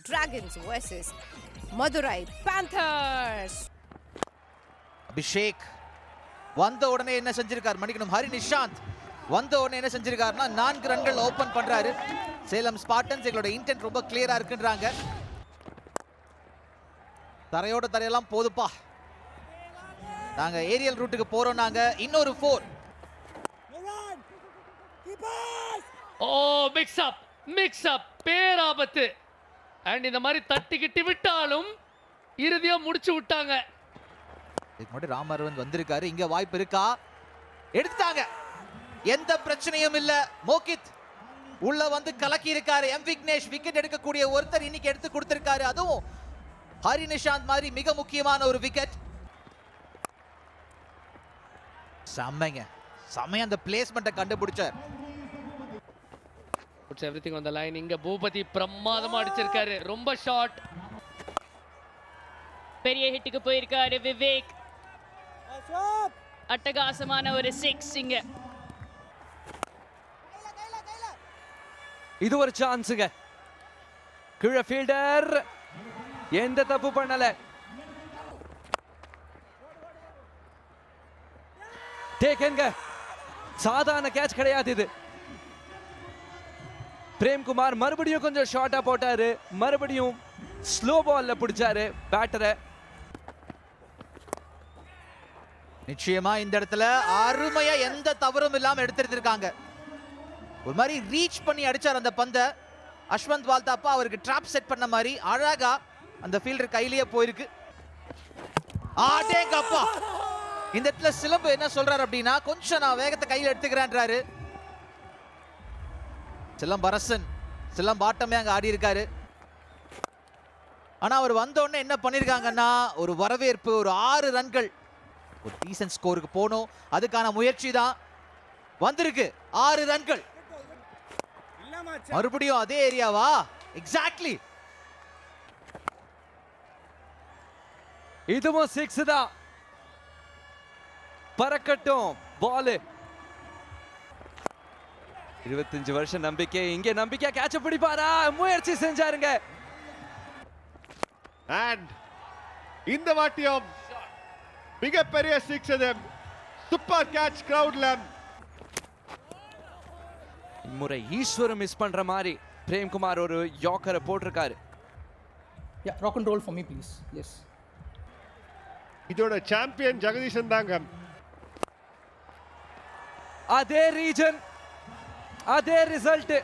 Dragons versus Madurai Panthers. Abhishek வந்த உடனே என்ன செஞ்சிருக்கார் மணிக்கணும் ஹரி நிஷாந்த் வந்த உடனே என்ன செஞ்சிருக்காருன்னா 4 ரன்கள் ஓபன் பண்றாரு. சேலம் ஸ்பார்டன்ஸ் எங்களோட இன்டென்ட் ரொம்ப கிளியரா இருக்குன்றாங்க. தரையோட தரையெல்லாம் போதுப்பா, நாங்க ஏரியல் ரூட்டுக்கு போறோம். நாங்க இன்னொரு 4. ஓ மிக்ஸ் அப் பேராபத்து. அண்ட் இந்த மாதிரி தட்டிக்கிட்டு விட்டாலும் இறுதியா முடிச்சு விட்டாங்க. இதுக்கு முன்னாடி ராம் அரவிந்த் வந்திருக்காரு. இங்க வாய்ப்பு இருக்கா? எடுத்துட்டாங்க, எந்த பிரச்சனையும் இல்ல. மோகித் உள்ள வந்து கலக்கி இருக்காரு. எம் விக்னேஷ் விக்கெட் எடுக்கக்கூடிய ஒருத்தர் இன்னைக்கு எடுத்து கொடுத்திருக்காரு. அதுவும் ஹரி நிஷாந்த் மாதிரி மிக முக்கியமான ஒரு விக்கெட். செம்மைங்க, செம்மையா அந்த பிளேஸ்மெண்ட்டை கண்டுபிடிச்சார். Puts everything on the line. இங்க பூபதி பிரமாதமா அடிச்சிருக்காரு. ரொம்ப ஷாட். பெரிய ஹிட்டுக்கு போயிருக்காரு விவேக். அட்டகாசமான ஒரு 6 இங்க. இது ஒரு சான்ஸுங்க. கீழ ஃபீல்டர் எந்த தப்பு பண்ணல. டேக்கன்ங்க, சாதாரண கேட்ச் கிடையாது இது. பிரேம்குமார் மறுபடியும் கொஞ்சம் ஷார்ட்டா போட்டாரு. மறுபடியும் ஸ்லோ பால்ல பிடிச்சாரு பேட்டரை. நிச்சயமா இந்த இடத்துல அருமையா எந்த தவறும் இல்லாம எடுத்திருக்காங்க. ஒரு மாதிரி ரீச் பண்ணி அடிச்சார் அந்த பந்தை. அஸ்வந்த் வால்தாப்பா அவருக்கு ட்ராப் செட் பண்ண மாதிரி அழகா அந்த ஃபீல்டர் கையிலேயே போயிருக்கு. ஆடேங்கப்பா, இந்த இடத்துல சிலம்பு என்ன சொல்றாரு அப்படின்னா, கொஞ்சம் நான் வேகத்தை கையில் எடுத்துக்கிறேன்றாரு. சிலம்பரசன் சிலம்பாட்டமே அங்க ஆடி இருக்காரு. ஆனா அவர் வந்த உடனே என்ன பண்ணிருக்காங்கன்னா, ஒரு வரவேற்பு, ஒரு 6 ரன்கள், ஒரு டீசன்ட் ஸ்கோருக்கு போனோம். அதுக்கான முயற்சி தான் வந்திருக்கு. 6 ரன்கள். மறுபடியும் அதே ஏரியாவா? எக்ஸாக்ட்லி. இதுவும் 6 தான். பறக்கட்டும் பால். 25 வருஷம் நம்பிக்கை. இங்க நம்பிக்கை கேட்ச பிடிப்பாரா? முயற்சி செஞ்சாருங்க. அண்ட் இந்த வாட்டியும் மிகப்பெரிய 6 அது. சூப்பர் கேட்ச் கிரவுட்ல. இம்முறை ஈஸ்வரம் மிஸ் பண்ற மாதிரி பிரேம்குமார் ஒரு யாக்கரை போட்டிருக்காரு. Yeah, rock and roll for me please. Yes. இதோட சாம்பியன் ஜெகதீசன் தாங்க. அதே ரீஜன், அதே ரிசல்ட்.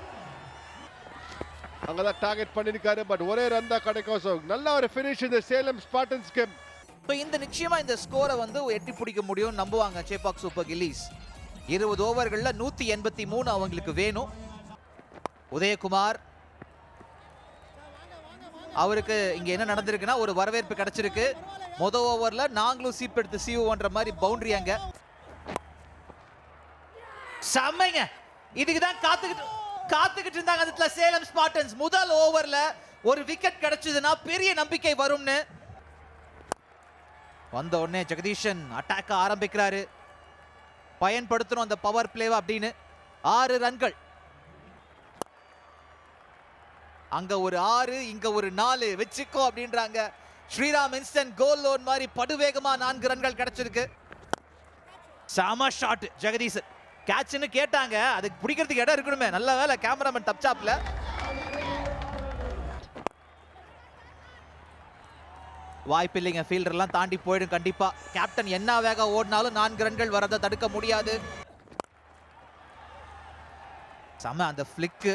அங்கதான் டார்கெட் பண்ணிருக்காரு. பட் ஒரே ரன் தான் கிடைக்கும். ஸோ நல்ல ஒரு ஃபினிஷ் இந்த சேலம் ஸ்பார்டன்ஸ்க்கு. இப்போ இந்த நிச்சயமா இந்த ஸ்கோரை வந்து எட்டி பிடிக்க முடியும் நம்புவாங்க சேப்பாக் சூப்பர் கில்லிஸ். 20 ஓவர்கள்ல 183 அவங்களுக்கு வேணும். உதயகுமார் அவருக்கு இங்க என்ன நடந்திருக்குன்னா, ஒரு வரவேற்பு கிடைச்சிருக்கு. மொத ஓவர்ல நாங்களும் சீப் எடுத்து சீவுன்ற மாதிரி பவுண்டரி அங்க. செம்மைங்க, இதுக்கு தான் காத்துக்கிட்டு இருந்தாங்க அதுல சேலம் ஸ்பார்டன்ஸ். முதல் ஓவர்ல ஒரு விக்கெட் கிடைச்சதுன்னா பெரிய நம்பிக்கை வரும்னு. வந்த உடனே ஜெகதீஷன் அட்டாக்க ஆரம்பிக்கிறாரு. பயன்படுத்தணும் அந்த பவர் பிளேவா அப்படின்னு. 6 ரன்கள். அங்க ஒரு 6, இங்க ஒரு 4 வச்சுக்கோ அப்படின்றாங்க. ஸ்ரீராம் இன்ஸ்டன்ட் கோல் லோன் மாதிரி படுவேகமா 4 ரன்கள் கிடைச்சிருக்கு. சாம ஷாட் ஜெகதீசன். கேட்ச்னு கேட்டாங்க, அதுக்கு பிடிக்கிறதுக்கு இடம் இருக்கணுமே. நல்ல வேலை கேமராமேன் தப்சாப்ல. வாய்ப்பு இல்லைங்க, ஃபீல்டர்லாம் தாண்டி போயிடும் கண்டிப்பா. கேப்டன் என்ன வேக ஓடினாலும் 4 ரன்கள் வரதை தடுக்க முடியாது. சம அந்த ஃபிளிக்கு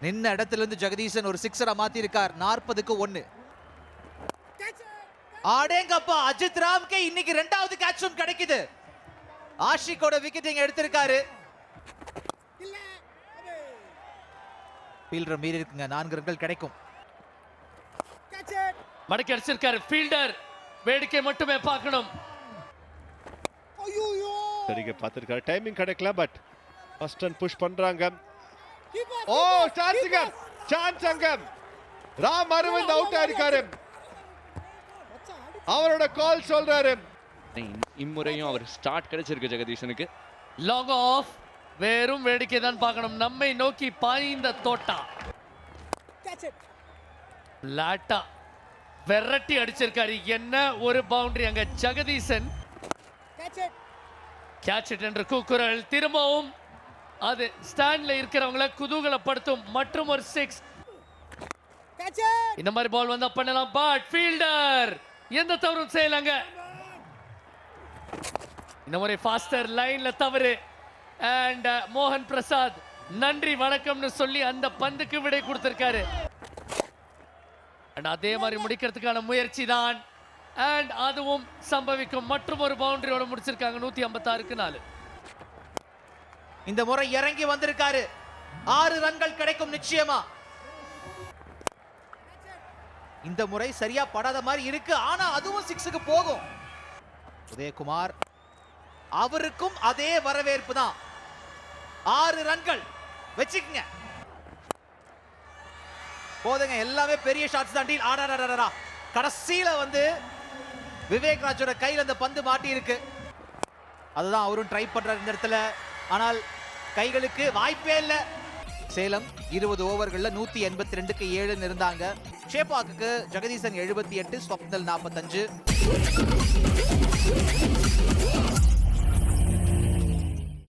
நின்ன இடத்துல இருந்து ஜெகதீசன் ஒரு 6 மாத்தி இருக்கார். 40க்கு 1. ஆடேங்கப்பா, அஜித் ராம்கே இன்னைக்கு 2வது கேட்சும் கிடைக்குது. ஆஷிக்கோட விக்கெட்டிங் எடுத்திருக்காரு. ஃபீல்டர் மீறி இருக்குங்க, 4 ரன்கள் கிடைக்கும். மடக்கி அடிச்சிருக்காரு ஃபீல்டர். வேடிக்கை மட்டுமே பார்க்கணும். சரிங்க பார்த்திருக்காரு. டைமிங் கிடைக்கல. பட் ஃபர்ஸ்ட் ரன் புஷ் பண்றாங்க. ஓ சான்ஸ் அங்க. ராம் அரவிந்த் அவுட் ஆயிருக்காரு. அவரோட கால் சொல்றாரு. இம்முறையும் அவர் ஸ்டார்ட் கிடைச்சிருக்கு ஜெகதீஷனுக்கு. Long off. வெறும் வேடிக்கை தான் பார்க்கணும். நம்மை நோக்கி பாய்ந்த தோட்டா லாட்டா விரட்டி அடிச்சிருக்காரு. என்ன ஒரு பவுண்டரி அங்க. ஜெகதீசன் கேட்ச் இட் என்று கூக்குரல். திரும்பவும் அது ஸ்டாண்ட்ல இருக்கிறவங்களை குதூகலப்படுத்தும். மற்றும் ஒரு 6. இந்த மாதிரி பால் வந்தா பண்ணலாம். பட் ஃபீல்டர் எந்த தவறும் செய்யலாங்க. இந்த மாதிரி ஃபாஸ்டர் லைன்ல தவறு. அண்ட் மோகன் பிரசாத் நன்றி வணக்கம்னு சொல்லி அந்த பந்துக்கு விடை கொடுத்திருக்காரு. அண்ட் அதே மாதிரி முடிக்கிறதுக்கான முயற்சி தான். அண்ட் அதுவும் சம்பவிக்கும். மற்றும் ஒரு பவுண்டரியோட முடிச்சிருக்காங்க. 156க்கு 4. இந்த முறை இறங்கி வந்திருக்காரு. 6 ரன்கள் கிடைக்கும் நிச்சயமா. இந்த முறை சரியா படாத மாதிரி இருக்கு. ஆனா அதுவும் 6க்கு போகும். உதயகுமார் அவருக்கும் அதே வரவேற்பு தான். 6 ரன்கள் வச்சுக்கங்க. போதுங்க, எல்லாமே பெரிய ஷாட்ஸ் தான். டீல். ஆடாடா கடைசியில வந்து விவேக் ராஜோட கையில் அந்த பந்து மாட்டி இருக்கு. அதுதான் அவரும் ட்ரை பண்றாரு இந்த இடத்துல. ஆனால் கைகளுக்கு வாய்ப்பே இல்லை. சேலம் 20 ஓவர்கள்ல 182க்கு 7 இருந்தாங்க. ஷேபாக்கு ஜெகதீசன் 78, ஸ்வப்னல் 45.